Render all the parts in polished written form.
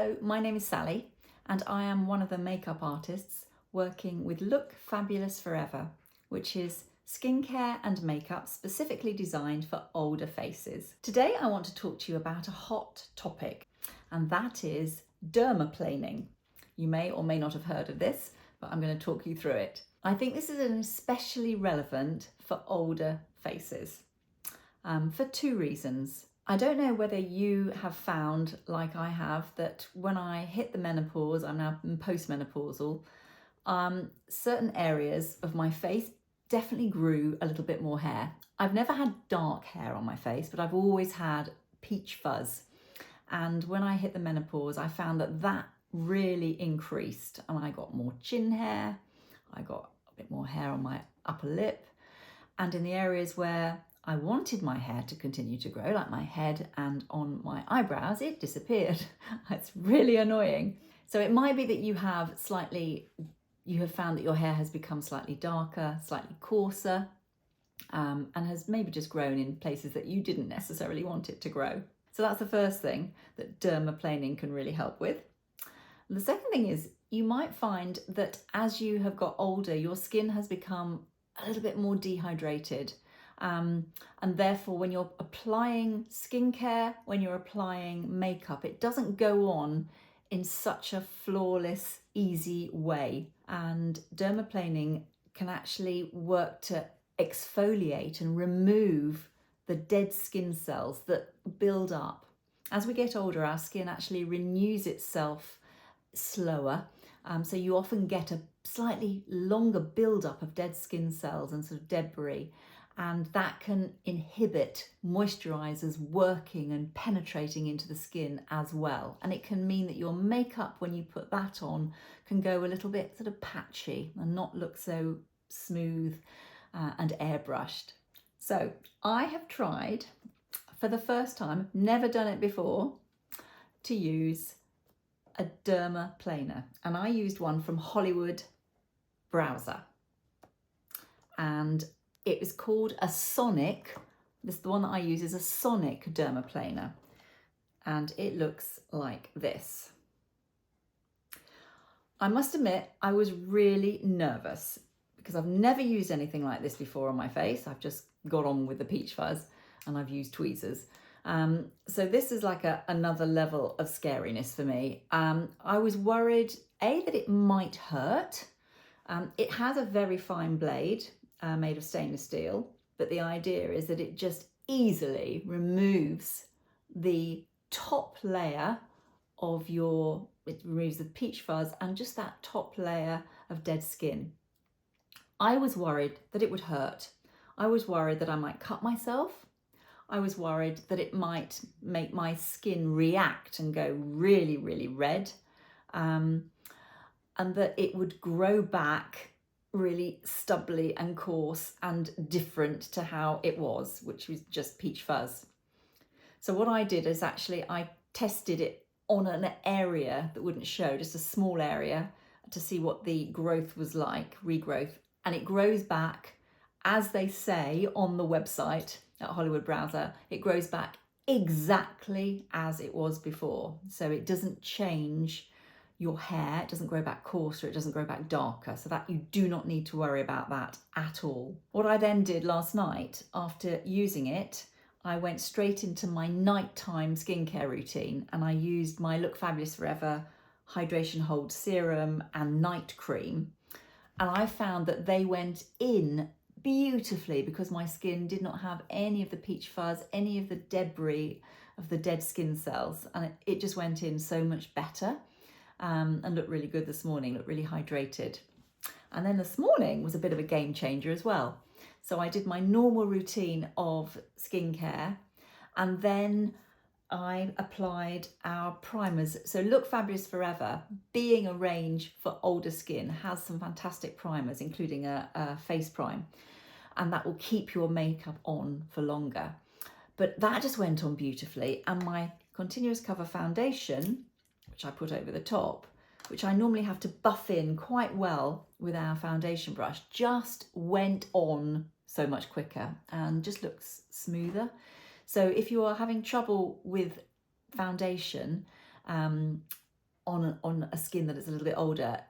Hello, my name is Sally and I am one of the makeup artists working with Look Fabulous Forever, which is skincare and makeup specifically designed for older faces. Today I want to talk to you about a hot topic, and that is dermaplaning. You may or may not have heard of this, but I'm going to talk you through it. I think this is especially relevant for older faces for two reasons. I don't know whether you have found, like I have, that when I hit the menopause, I'm now postmenopausal, certain areas of my face definitely grew a little bit more hair. I've never had dark hair on my face, but I've always had peach fuzz. And when I hit the menopause, I found that really increased, and I got more chin hair, I got a bit more hair on my upper lip, and in the areas where I wanted my hair to continue to grow, like my head and on my eyebrows, it disappeared. It's really annoying. So it might be that you have found that your hair has become slightly darker, slightly coarser, and has maybe just grown in places that you didn't necessarily want it to grow. So that's the first thing that dermaplaning can really help with. And the second thing is you might find that as you have got older, your skin has become a little bit more dehydrated. And therefore, when you're applying skincare, when you're applying makeup, it doesn't go on in such a flawless, easy way. And dermaplaning can actually work to exfoliate and remove the dead skin cells that build up. As we get older, our skin actually renews itself slower. So you often get a slightly longer build-up of dead skin cells and sort of debris. And that can inhibit moisturizers working and penetrating into the skin as well. And it can mean that your makeup, when you put that on, can go a little bit sort of patchy and not look so smooth and airbrushed. So I have tried, for the first time, never done it before, to use a dermaplaner. And I used one from Browzer. And it was called a sonic. The one that I use is a sonic dermaplaner, and it looks like this. I must admit, I was really nervous because I've never used anything like this before on my face. I've just got on with the peach fuzz and I've used tweezers. So this is like another level of scariness for me. I was worried, that it might hurt. It has a very fine blade, made of stainless steel, but the idea is that it just easily removes the top layer of it removes the peach fuzz and just that top layer of dead skin. I was worried that it would hurt. I was worried that I might cut myself. I was worried that it might make my skin react and go really, really red, and that it would grow back really stubbly and coarse and different to how it was, which was just peach fuzz. So what I did is actually I tested it on an area that wouldn't show, just a small area, to see what the growth was like, regrowth. And it grows back, as they say on the website at Browzer, it grows back exactly as it was before. So it doesn't change your hair, it doesn't grow back coarser, it doesn't grow back darker, so that you do not need to worry about that at all. What I then did last night after using it, I went straight into my nighttime skincare routine, and I used my Look Fabulous Forever Hydration Hold Serum and Night Cream, and I found that they went in beautifully because my skin did not have any of the peach fuzz, any of the debris of the dead skin cells, and it just went in so much better. And looked really good this morning, looked really hydrated. And then this morning was a bit of a game changer as well. So I did my normal routine of skincare, and then I applied our primers. So Look Fabulous Forever, being a range for older skin, has some fantastic primers, including a face prime, and that will keep your makeup on for longer. But that just went on beautifully, and my Continuous Cover foundation, which I put over the top, which I normally have to buff in quite well with our foundation brush, just went on so much quicker and just looks smoother. So if you are having trouble with foundation, on a skin that is a little bit older,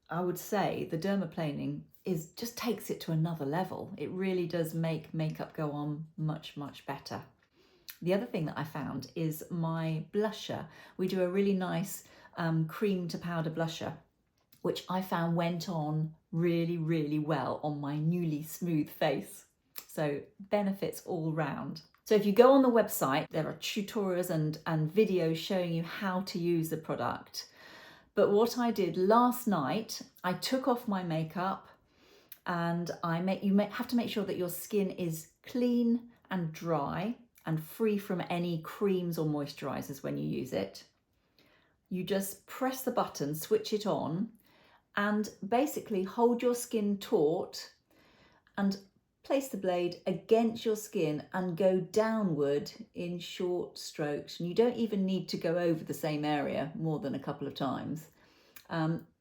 I would say the dermaplaning just takes it to another level. It really does make makeup go on much, much better. The other thing that I found is my blusher. We do a really nice cream to powder blusher, which I found went on really, really well on my newly smooth face. So benefits all round. So if you go on the website, there are tutorials and videos showing you how to use the product. But what I did last night, I took off my makeup, and you have to make sure that your skin is clean and dry and free from any creams or moisturizers when you use it. You just press the button, switch it on, and basically hold your skin taut and place the blade against your skin and go downward in short strokes. And you don't even need to go over the same area more than a couple of times.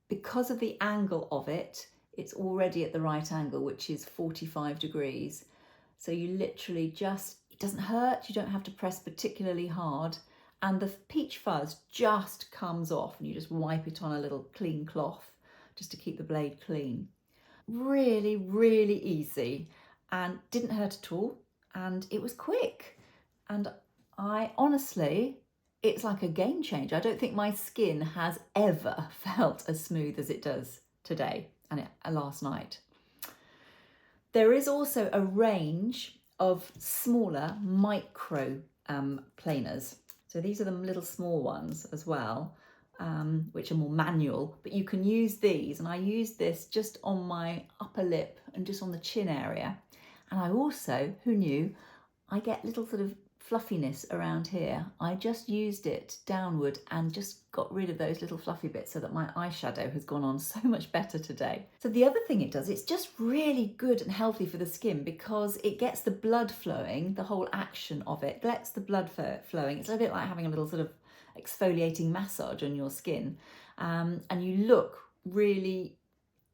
Because of the angle of it, it's already at the right angle, which is 45 degrees. So you literally it doesn't hurt, you don't have to press particularly hard, and the peach fuzz just comes off, and you just wipe it on a little clean cloth just to keep the blade clean. Really, really easy, and didn't hurt at all, and it was quick. And it's like a game changer. I don't think my skin has ever felt as smooth as it does today and last night. There is also a range of smaller micro planers. So these are the little small ones as well, which are more manual, but you can use these. And I use this just on my upper lip and just on the chin area. And I also, who knew, I get little sort of fluffiness around here. I just used it downward and just got rid of those little fluffy bits so that my eyeshadow has gone on so much better today. So the other thing it does, it's just really good and healthy for the skin because it gets the blood flowing, the whole action of it lets the blood flowing. It's a bit like having a little sort of exfoliating massage on your skin. And you look really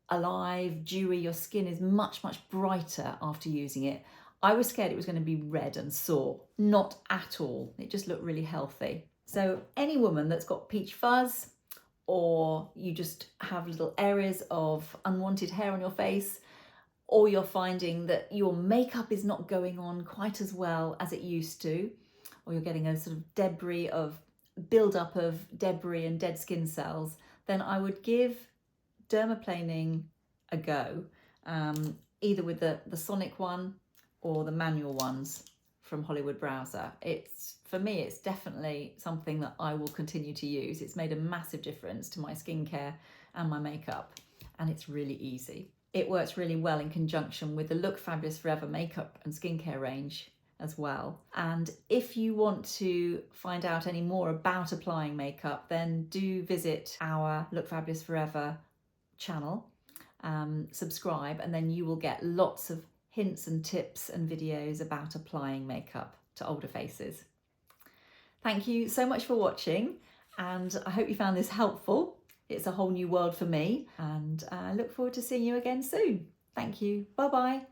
alive, dewy. Your skin is much, much brighter after using it. I was scared it was going to be red and sore. Not at all. It just looked really healthy. So any woman that's got peach fuzz, or you just have little areas of unwanted hair on your face, or you're finding that your makeup is not going on quite as well as it used to, or you're getting a sort of build-up of debris and dead skin cells, then I would give dermaplaning a go, either with the sonic one or the manual ones from Hollywood Browzer. For me, it's definitely something that I will continue to use. It's made a massive difference to my skincare and my makeup, and it's really easy. It works really well in conjunction with the Look Fabulous Forever makeup and skincare range as well. And if you want to find out any more about applying makeup, then do visit our Look Fabulous Forever channel, subscribe, and then you will get lots of hints and tips and videos about applying makeup to older faces. Thank you so much for watching, and I hope you found this helpful. It's a whole new world for me, and I look forward to seeing you again soon. Thank you. Bye-bye.